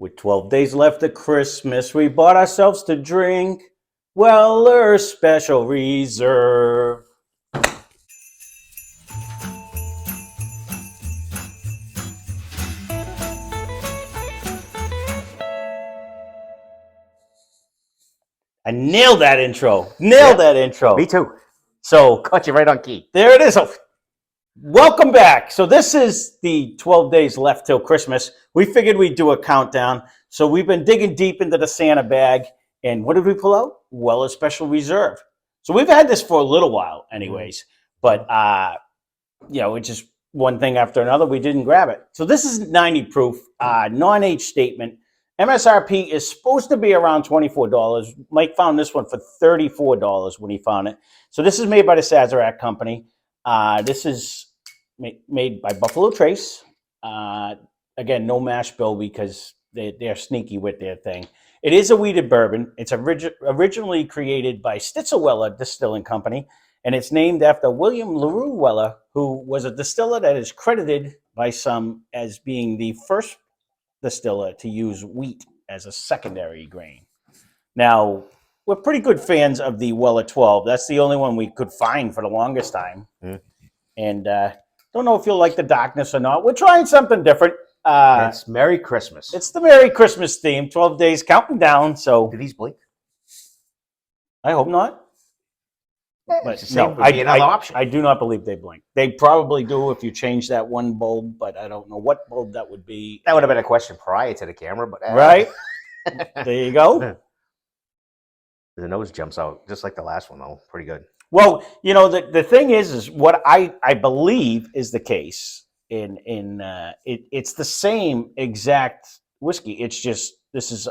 With 12 days left of Christmas, we bought ourselves to drink Weller Special Reserve. I nailed that intro. That intro. Me too. So, Caught you right on key. there it is. Welcome back. So this is the 12 days left till Christmas. We figured we'd do a countdown. So we've been digging deep into the Santa bag. And what did we pull out? Weller Special Reserve. So we've had this for a little while anyways. But, it's just one thing after another. We didn't grab it. So this is 90 proof, non-age statement. MSRP is supposed to be around $24. Mike found this one for $34 when he found it. So this is made by the Sazerac company. This is made by Buffalo Trace. Again, no mash bill because they're sneaky with their thing. It is a wheated bourbon. It's originally created by Stitzel Weller Distilling Company, and it's named after William LaRue Weller, who was a distiller that is credited by some as being the first distiller to use wheat as a secondary grain. Now, we're pretty good fans of the Weller 12. That's the only one we could find for the longest time. And don't know if you'll like the darkness or not. We're trying something different. It's Merry Christmas. It's the Merry Christmas theme. 12 days counting down. So Do these blink? I hope not. But No, another option. I do not believe they blink. They probably do if you change that one bulb, but I don't know what bulb that would be. That would have been a question prior to the camera, but Right? There you go. The nose jumps out just like the last one, though. Pretty good. Well, the thing is what I believe is the case it's the same exact whiskey. It's just this is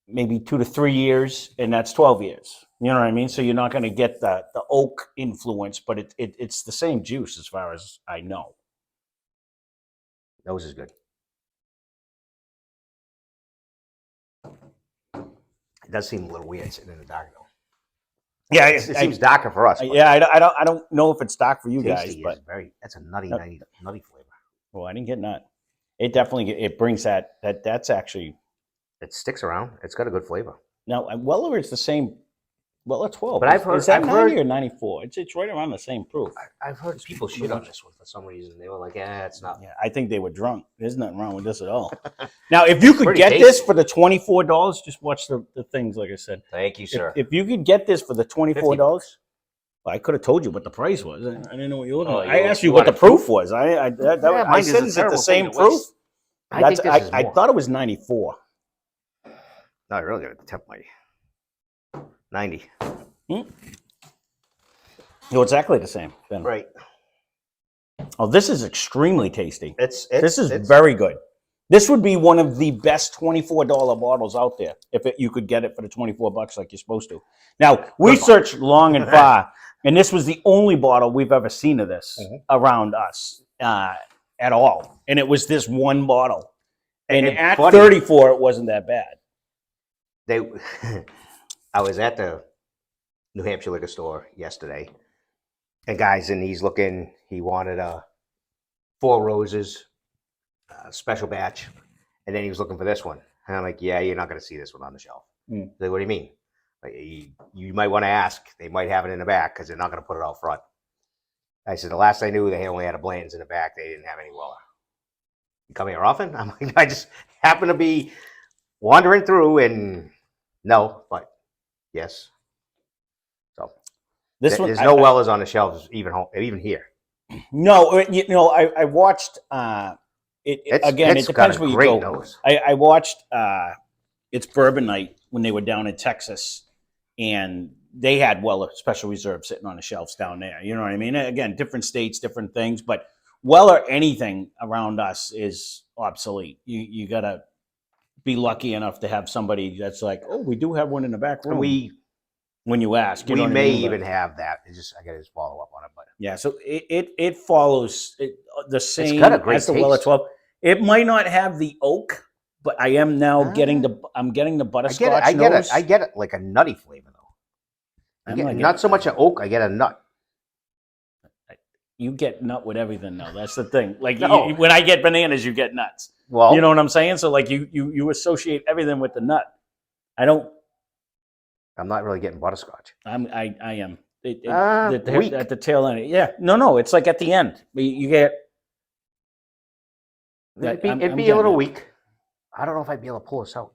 maybe 2 to 3 years, and that's 12 years. You know what I mean? So you're not going to get the oak influence, but it's the same juice as far as I know. Nose is good. It does seem a little weird sitting in the dark, though. Yeah, It seems darker for us. Yeah, I don't know if it's dark for you guys, but that's a nutty flavor. Well, I didn't get nut. It definitely it brings that's actually. It sticks around. It's got a good flavor. Now, Weller is the same. Weller 12. But I've heard. Is that I've 90 heard, or 94? It's right around the same proof. I've heard people shit on this one for some reason. They were like, it's not. Yeah, I think they were drunk. There's nothing wrong with this at all. Now, if you could get tasty. this for the $24, just watch the things, like I said. Thank you, sir. If you could get this for the $24, well, I could have told you what the price was. I didn't know what you were looking at. I asked you what the proof was. I said, is it the same proof? I thought it was 94. No, I really got to temp my 90. No, exactly the same. Ben. Right. Oh, this is extremely tasty. This is very good. This would be one of the best $24 bottles out there if you could get it for the $24 like you're supposed to. Now, we searched long and far, and this was the only bottle we've ever seen of this around us at all. And it was this one bottle. And at 34, it wasn't that bad. I was at the New Hampshire liquor store yesterday, and he's looking. He wanted a 4 Roses special batch, and then he was looking for this one. And I'm like, yeah, you're not going to see this one on the shelf. He's like, what do you mean? Like, you might want to ask. They might have it in the back because they're not going to put it out front. I said, the last I knew, they only had a Blanton's in the back. They didn't have any Weller. You come here often? I'm like, I just happen to be wandering through, and no, but yes. So there's no Wellers on the shelves even here. No, I watched. It depends where you go. Nose. I watched. It's Bourbon Night when they were down in Texas, and they had Weller Special Reserve sitting on the shelves down there. You know what I mean? Again, different states, different things, but Weller anything around us is obsolete. You gotta be lucky enough to have somebody that's like, oh, we do have one in the back room. When you ask, we may even have that. I got to just follow up on it, but yeah. So it follows the same. It's got a great as the Weller 12. It might not have the oak, but I am now getting the butterscotch. I get it like a nutty flavor though. Not so much an oak. I get a nut. You get nut with everything, though. That's the thing. Like when I get bananas, you get nuts. Well, You know what I'm saying? So like you associate everything with the nut. I don't. I'm not really getting butterscotch. I am. Weak. At the tail end. Yeah. No. It's like at the end. You get. It'd I'm be a getting little it. weak. I don't know if I'd be able to pull this out.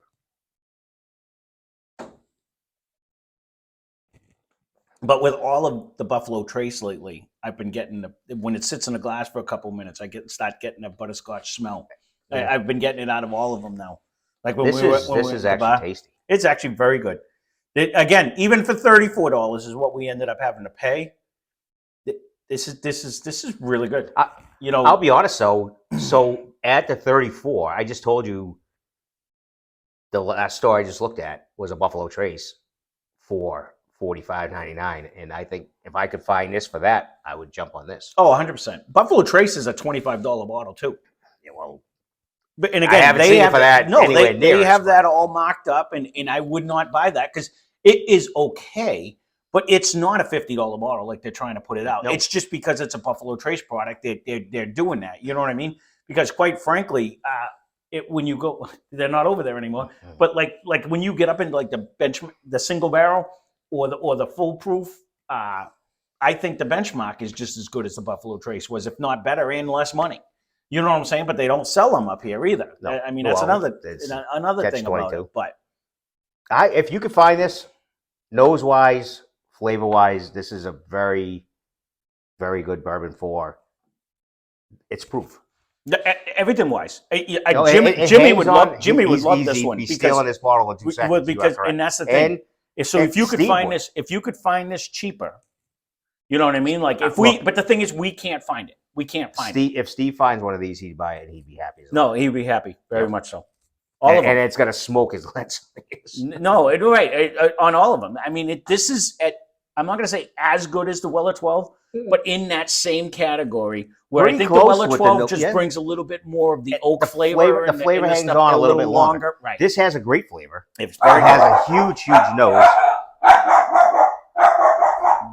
But with all of the Buffalo Trace lately, I've been getting when it sits in a glass for a couple of minutes, I start getting a butterscotch smell. Yeah. I've been getting it out of all of them now. Like when This we were is when we were at the actually bar, tasty. it's actually very good. Again, even for $34 is what we ended up having to pay. This is really good. I'll be honest though. So at the 34, I just told you the last store I just looked at was a Buffalo Trace for $45.99, and I think if I could find this for that, I would jump on this. Oh, 100%. Buffalo Trace is a $25 bottle too. Yeah, well, But and I again, haven't they seen it have for that no, anywhere they near have as that much. all marked up, and I would not buy that because it is okay, but it's not a $50 bottle like they're trying to put it out. No. It's just because it's a Buffalo Trace product that they're doing that. You know what I mean? Because quite frankly, when you go, they're not over there anymore. But like when you get up into like the single barrel or the full proof, I think the benchmark is just as good as the Buffalo Trace was, if not better, and less money. You know what I'm saying? But they don't sell them up here either. No. I mean, that's Well, another thing about it. But if you could find this, nose wise, flavor wise, this is a very, very good bourbon for. It's proof. everything wise, No, Jimmy would love this he'd one be because stealing this bottle in 2 seconds. and that's the thing. So and if you could Steve find would. this, if you could find this cheaper, you know what I mean? Like if Look, but the thing is, we can't find it. We can't find it. If Steve finds one of these, he'd buy it and he'd be happy. No, he'd be happy, very much so. All of them. And it's gonna smoke his lips. No, right on all of them. I mean, this is I'm not going to say as good as the Weller 12, but in that same category where I think the Weller 12 just brings a little bit more of the oak flavor. The flavor hangs on a little bit longer. Right. This has a great flavor. It has a huge nose.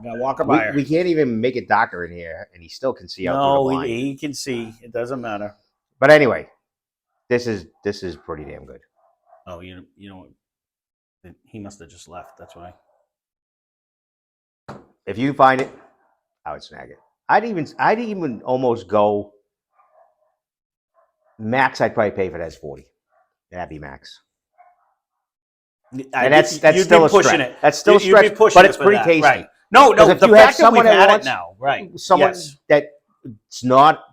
Walker Buyer. We can't even make it darker in here, and he still can see out through the blind. He can see. It doesn't matter. But anyway, this is pretty damn good. Oh, you know, he must have just left. That's why. If you find it, I would snag it. I'd even almost go max. I'd probably pay for that as 40. That'd be max. And that's still a stretch. That's still a stretch, but it's pretty tasty. Right. No, if you have someone that wants now, right? Someone that's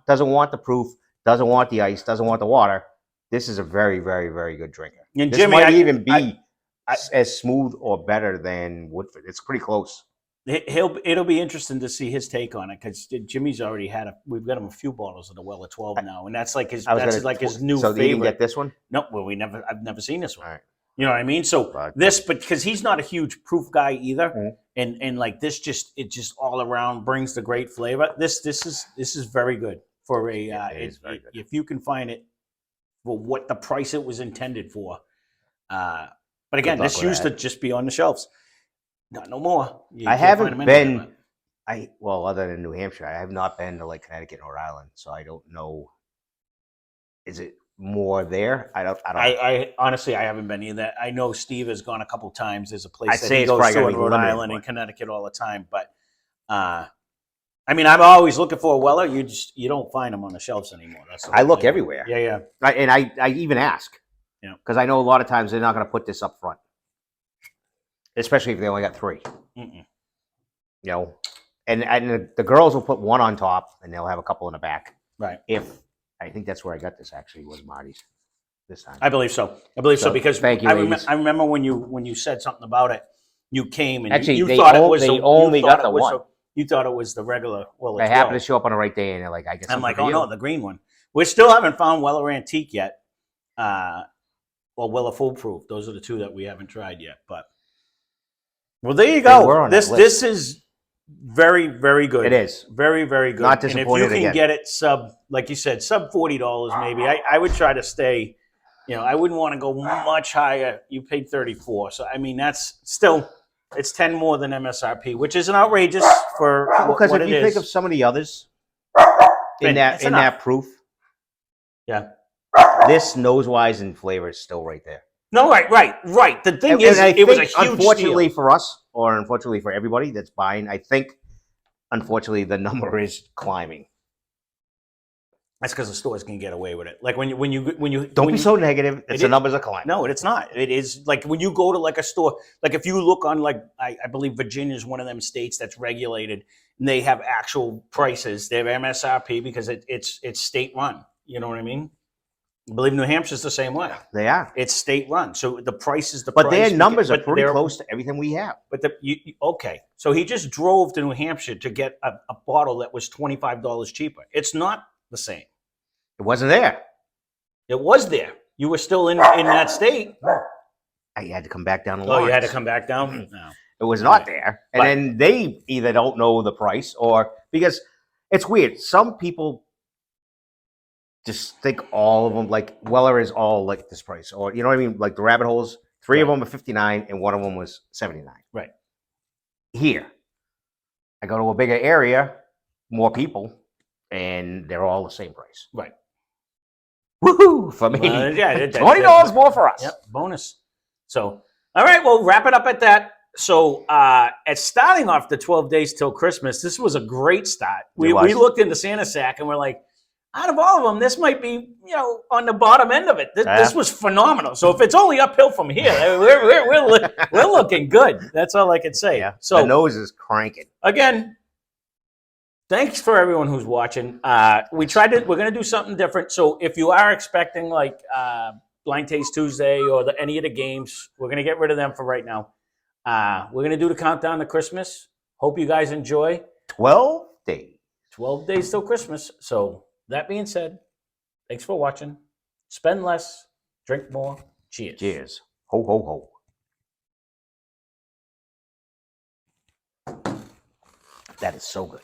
doesn't want the proof, doesn't want the ice, doesn't want the water. This is a very, very, very good drinker. And this Jimmy might even be as smooth or better than Woodford. It's pretty close. It'll be interesting to see his take on it because Jimmy's already had we've got him a few bottles of the Weller 12 now, and that's like his new so favorite. So you didn't get this one? No, well, I've never seen this one. All right. You know what I mean? So but because he's not a huge proof guy either, and like it just all around brings the great flavor. This is very good for a if you can find it for what the price it was intended for. But again, this used to just be on the shelves. Not no more. I haven't been. Other than New Hampshire, I have not been to like Connecticut or Rhode Island, so I don't know. Is it more there? I don't. I honestly, I haven't been either. I know Steve has gone a couple times. There's a place that he it's goes to in Rhode Island and Connecticut all the time. But I mean, I'm always looking for a Weller. You don't find them on the shelves anymore. I look everywhere. Yeah. And I even ask. Yeah. Because I know a lot of times they're not going to put this up front, especially if they only got 3. Mm-mm. You know, and the girls will put one on top and they'll have a couple in the back. Right. I think that's where I got this actually was Marty's this time. I believe so. Because thank you, I remember when you said something about it, you came and actually you they thought it was only got the one. You thought it was the regular Weller 12. They happened to show up on the right day and they're like, I guess I'm like, oh no, the green one. We still haven't found Weller Antique yet. Or Weller Foolproof. Those are the 2 that we haven't tried yet. But well, there you go. This is very, very good. It is very, very good. Not disappointed. And if you can get it like you said, sub $40 maybe. I would try to stay. You know, I wouldn't want to go much higher. You paid $34, so I mean that's still it's $10 more than MSRP, which isn't outrageous for because what if you think of some of the others in that proof, yeah. this nose-wise and flavor is still right there. No, right. The thing And is, I it was a think, huge unfortunately steal. for us, or unfortunately for everybody that's buying, I think, unfortunately, the number is climbing. That's because the stores can get away with it. Like when you Don't be so negative. It's the is. numbers are climbing. No, it's not. It is like when you go to like a store, like if you look on like I believe Virginia is one of them states that's regulated and they have actual prices. They have MSRP because it's state run. You know what I mean? I believe New Hampshire's the same way. They are. It's state run, so the price is the But price. their numbers are pretty they're- close to everything we have. But okay, so he just drove to New Hampshire to get a bottle that was $25 cheaper. It's not the same. It wasn't there. It was there. You were still in that state. I had to come back down to Oh, you had to Lawrence. come back down? No. It was not there. And But- then they either don't know the price or because it's weird. Some people just think all of them, like Weller is all like this price. Or, you know what I mean? Like the rabbit holes, three of them are 59 and one of them was 79. Right. Here, I go to a bigger area, more people, and they're all the same price. Right. Woohoo! For me. Yeah, $20 more for us. Yep, bonus. So, all right, well, wrap it up at that. So, at starting off the 12 days till Christmas, this was a great start. We looked into Santa Sack and we're like, out of all of them, this might be, on the bottom end of it. This was phenomenal. So if it's only uphill from here, we're looking good. That's all I can say. Yeah. So the nose is cranking. again, thanks for everyone who's watching. We're going to do something different. So if you are expecting like Blind Taste Tuesday or any of the games, we're going to get rid of them for right now. We're going to do the countdown to Christmas. Hope you guys enjoy. 12 days. 12 days till Christmas. So that being said, thanks for watching. Spend less, drink more. Cheers. Cheers. Ho, ho, ho. That is so good.